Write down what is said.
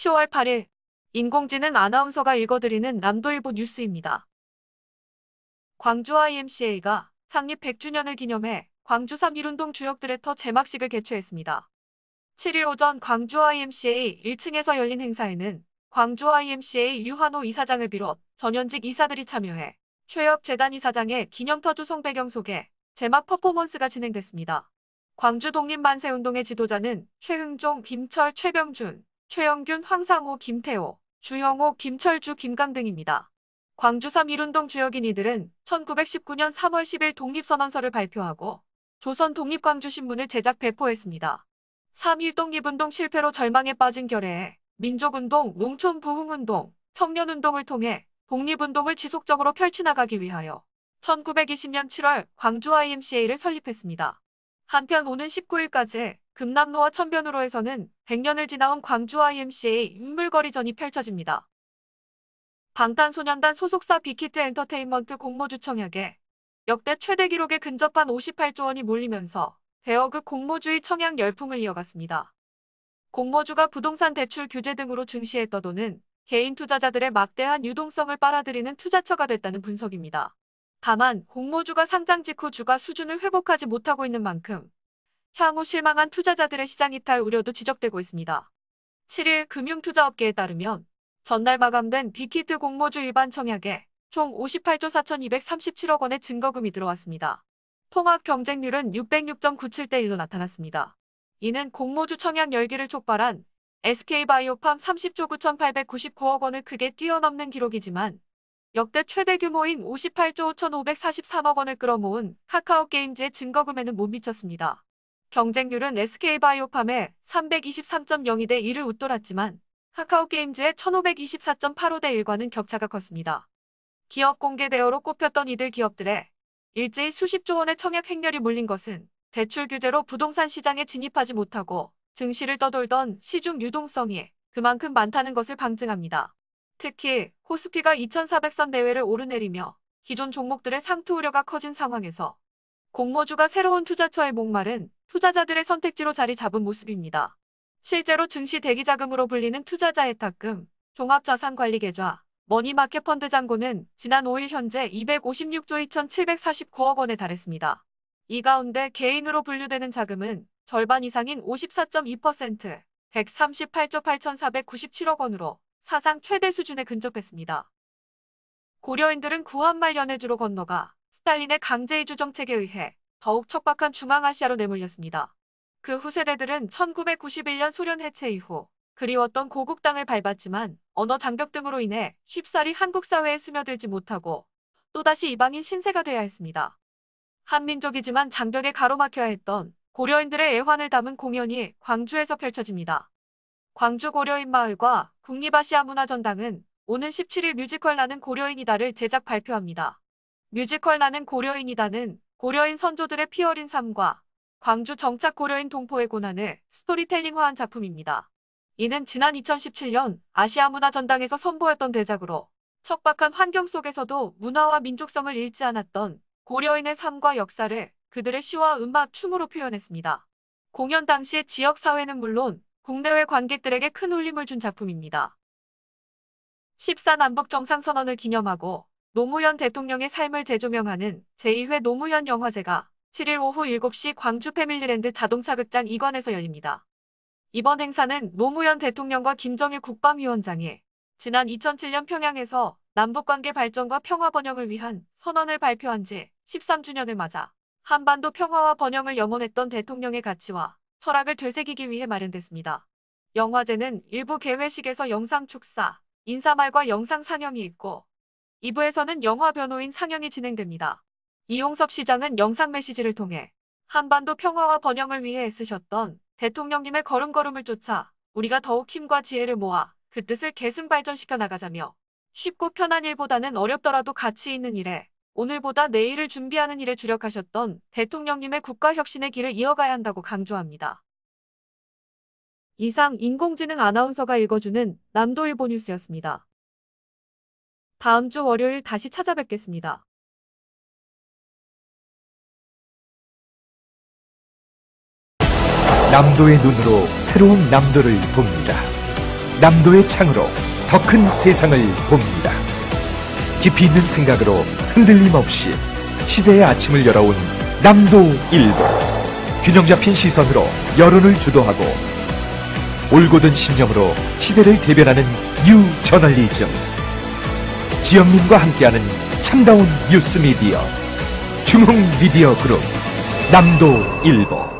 10월 8일 인공지능 아나운서가 읽어드리는 남도일보 뉴스입니다. 광주 IMCA가 창립 100주년을 기념해 광주 3.1운동 주역들의 터 제막식을 개최했습니다. 7일 오전 광주 IMCA 1층에서 열린 행사에는 광주 IMCA 유한호 이사장을 비롯 전현직 이사들이 참여해 최혁 재단 이사장의 기념터 주송 배경 소개, 제막 퍼포먼스가 진행됐습니다. 광주 독립만세운동의 지도자는 최흥종, 김철, 최병준, 최영균, 황상호, 김태호, 주영호, 김철주, 김강 등입니다. 광주 3.1운동 주역인 이들은 1919년 3월 10일 독립선언서를 발표하고 조선 독립광주신문을 제작 배포했습니다. 3.1 독립운동 실패로 절망에 빠진 결의에 민족운동, 농촌부흥운동, 청년운동을 통해 독립운동을 지속적으로 펼쳐나가기 위하여 1920년 7월 광주 IMCA를 설립했습니다. 한편 오는 19일까지 금남로와 천변으로에서는 100년을 지나온 광주 IMCA 인물거리전이 펼쳐집니다. 방탄소년단 소속사 빅히트 엔터테인먼트 공모주 청약에 역대 최대 기록에 근접한 58조 원이 몰리면서 대여극 공모주의 청약 열풍을 이어갔습니다. 공모주가 부동산 대출 규제 등으로 증시에 떠도는 개인 투자자들의 막대한 유동성을 빨아들이는 투자처가 됐다는 분석입니다. 다만 공모주가 상장 직후 주가 수준을 회복하지 못하고 있는 만큼 향후 실망한 투자자들의 시장 이탈 우려도 지적되고 있습니다. 7일 금융투자업계에 따르면 전날 마감된 빅히트 공모주 일반 청약에 총 58조 4,237억 원의 증거금이 들어왔습니다. 통합 경쟁률은 606.97대 1로 나타났습니다. 이는 공모주 청약 열기를 촉발한 SK바이오팜 30조 9,899억 원을 크게 뛰어넘는 기록이지만 역대 최대 규모인 58조 5,543억 원을 끌어모은 카카오게임즈의 증거금에는 못 미쳤습니다. 경쟁률은 SK바이오팜의 323.02대 1을 웃돌았지만 카카오게임즈의 1,524.85대 1과는 격차가 컸습니다. 기업 공개 대여로 꼽혔던 이들 기업들의 일제히 수십조 원의 청약 행렬이 몰린 것은 대출 규제로 부동산 시장에 진입하지 못하고 증시를 떠돌던 시중 유동성이 그만큼 많다는 것을 방증합니다. 특히 코스피가 2,400선 내외를 오르내리며 기존 종목들의 상투 우려가 커진 상황에서 공모주가 새로운 투자처에 목마른 투자자들의 선택지로 자리 잡은 모습입니다. 실제로 증시 대기자금으로 불리는 투자자 예탁금, 종합자산관리계좌, 머니마켓펀드 잔고는 지난 5일 현재 256조 2,749억 원에 달했습니다. 이 가운데 개인으로 분류되는 자금은 절반 이상인 54.2%, 138조 8,497억 원으로 사상 최대 수준에 근접했습니다. 고려인들은 구한말 연해주로 건너가 스탈린의 강제이주 정책에 의해 더욱 척박한 중앙아시아로 내몰렸습니다. 그 후세대들은 1991년 소련 해체 이후 그리웠던 고국 땅을 밟았지만 언어 장벽 등으로 인해 쉽사리 한국 사회에 스며들지 못하고 또다시 이방인 신세가 되어야 했습니다. 한민족이지만 장벽에 가로막혀야 했던 고려인들의 애환을 담은 공연이 광주에서 펼쳐집니다. 광주 고려인 마을과 국립아시아문화전당은 오는 17일 뮤지컬 나는 고려인이다를 제작 발표합니다. 뮤지컬 나는 고려인이다는 고려인 선조들의 피 어린 삶과 광주 정착 고려인 동포의 고난을 스토리텔링화한 작품입니다. 이는 지난 2017년 아시아문화전당에서 선보였던 대작으로 척박한 환경 속에서도 문화와 민족성을 잃지 않았던 고려인의 삶과 역사를 그들의 시와 음악, 춤으로 표현했습니다. 공연 당시 지역사회는 물론 국내외 관객들에게 큰 울림을 준 작품입니다. 14남북 정상선언을 기념하고 노무현 대통령의 삶을 재조명하는 제2회 노무현 영화제가 7일 오후 7시 광주 패밀리랜드 자동차극장 2관에서 열립니다. 이번 행사는 노무현 대통령과 김정일 국방위원장이 지난 2007년 평양에서 남북관계 발전과 평화 번영을 위한 선언을 발표한 지 13주년을 맞아 한반도 평화와 번영을 염원했던 대통령의 가치와 철학을 되새기기 위해 마련됐습니다. 영화제는 일부 개회식에서 영상 축사, 인사말과 영상 상영이 있고 2부에서는 영화 변호인 상영이 진행됩니다. 이용섭 시장은 영상 메시지를 통해 한반도 평화와 번영을 위해 애쓰셨던 대통령님의 걸음걸음을 쫓아 우리가 더욱 힘과 지혜를 모아 그 뜻을 계승 발전시켜 나가자며 쉽고 편한 일보다는 어렵더라도 가치 있는 일에 오늘보다 내일을 준비하는 일에 주력하셨던 대통령님의 국가혁신의 길을 이어가야 한다고 강조합니다. 이상 인공지능 아나운서가 읽어주는 남도일보 뉴스였습니다. 다음 주 월요일 다시 찾아뵙겠습니다. 남도의 눈으로 새로운 남도를 봅니다. 남도의 창으로 더 큰 세상을 봅니다. 깊이 있는 생각으로 흔들림 없이 시대의 아침을 열어온 남도일보. 균형 잡힌 시선으로 여론을 주도하고 올곧은 신념으로 시대를 대변하는 뉴 저널리즘. 지역민과 함께하는 참다운 뉴스 미디어 중흥 미디어 그룹 남도일보.